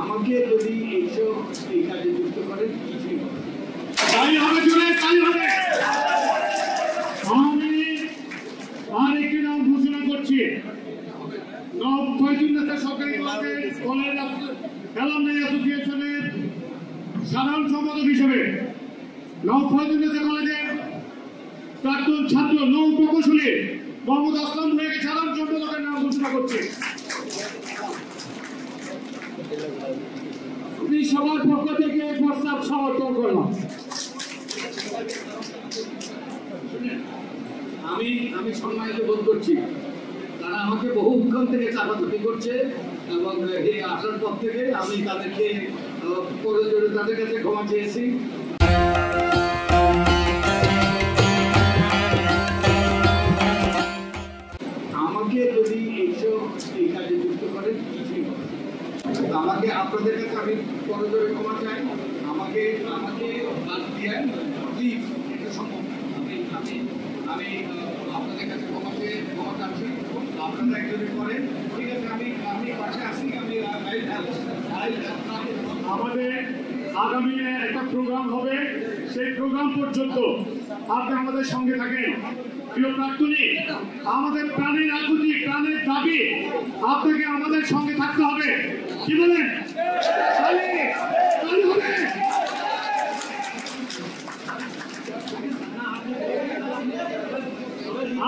আমাকে যদি এইসব এই কাজে যুক্ত করেন কিছুই হবে তাই হবে জুড়ে তাই হবে। আমি আরেকটি নাম ঘোষণা করছি, নব ফয়জুন্নেসা সরকারি কলেজ অ্যালামনাই অ্যাসোসিয়েশনের সাধারণ সম্পাদক হিসেবে নব ফয়জুন্নেসা কলেজের প্রাক্তন ছাত্র নৌ প্রকৌশলী মোহাম্মদ আসলাম ভাইকে সাধারণ সম্পাদকের নাম ঘোষণা করছি। আমি সবার পক্ষ থেকে প্রস্তাব সমর্থন করলাম। আমি সম্মানিত বোধ করছি, তারা আমাকে বহুক্ষণ থেকে চাপাচাপি করছে এবং এই আসার পর থেকে আমি তাদেরকে প্রয়োজনে তাদের কাছে ক্ষমা চেয়েছি। আমাকে যদি এইসব এই কাজে যুক্ত করেন কিছুই হবে আমাকে আপনাদের কাছে আমি প্রয়োজনে ক্ষমা চাই। আমাকে বাদ দিয়ে প্লিজ এটা সম্ভব আমি আপনাদের কাছে ক্ষমা চাচ্ছি। আপনারা একজনে করেন, ঠিক আছে? আমি পাশে আসি। আমাদের আগামী একটা প্রোগ্রাম হবে, সেই প্রোগ্রাম পর্যন্ত আপনি আমাদের সঙ্গে থাকেন। প্রিয় প্রাক্তনী, আমাদের প্রাণের আকুতি, প্রাণের দাবি, আপনাকে আমাদের সঙ্গে থাকতে হবে। কি বলেন? হবে।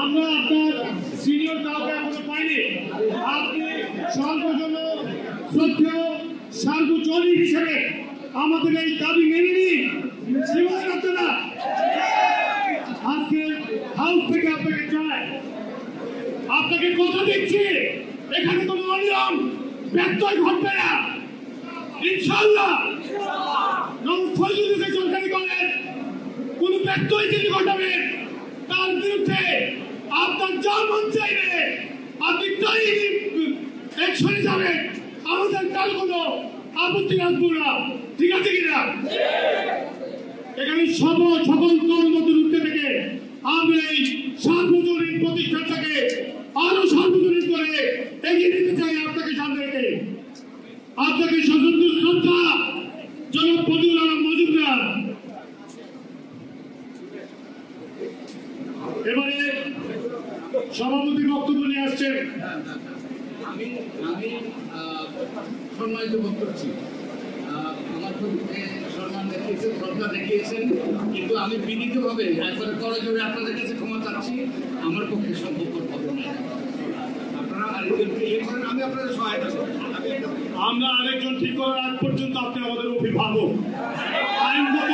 আমরা আপনার সিনিয়র কাউকে এখনো পাইনি। আপনি সর্বজন শ্রদ্ধেয় সার্বজনীন হিসেবে আমাদের এই দাবি মেনে নিন। আপনারা আজকে হাউস থেকে আপনাকে চাই, আপনাকে কথা দিচ্ছি, এখানে কোনো অনিয়ম ব্যত্যয় ঘটবে না ইনশাআল্লাহ। সরকারি কলেজ কোন ব্যত্যয় যদি ঘটাবে তার বিরুদ্ধে আপনার যা মন চাইবে আপনি তাই অ্যাকশনে যাবেন। আমাদের তার কোনো আপত্তি রাখবো না, ঠিক আছে কিনা? এখানে সকল কর্মমত উঠতে থেকে আমরা এই সার্বজনীন প্রতিষ্ঠানটাকে আরো সার্বজনীন করে এগিয়ে নিতে চাই। আপনাকে সামনে রেখে আপনাকে সশস্ত্র শ্রদ্ধা জনাব ফজলুল আলম মজুমদার। এবারে সভাপতি বক্তব্য নিয়ে আসছেন। আমি সম্মানিত বোধ করছি, আমার সম্মান দেখিয়েছেন, শ্রদ্ধা দেখিয়েছেন, কিন্তু আমি বিনীতভাবে একবারে করজোড়ে আপনাদের কাছে ক্ষমা চাচ্ছি। আমার পক্ষে সম্ভব হবে না। আপনারা আরেকজনকে ইয়ে করেন, আমি আপনাদের সহায়তা করব। আমরা আরেকজন ঠিক করার আগ পর্যন্ত আপনি আমাদের অভিভাবক, আইনগত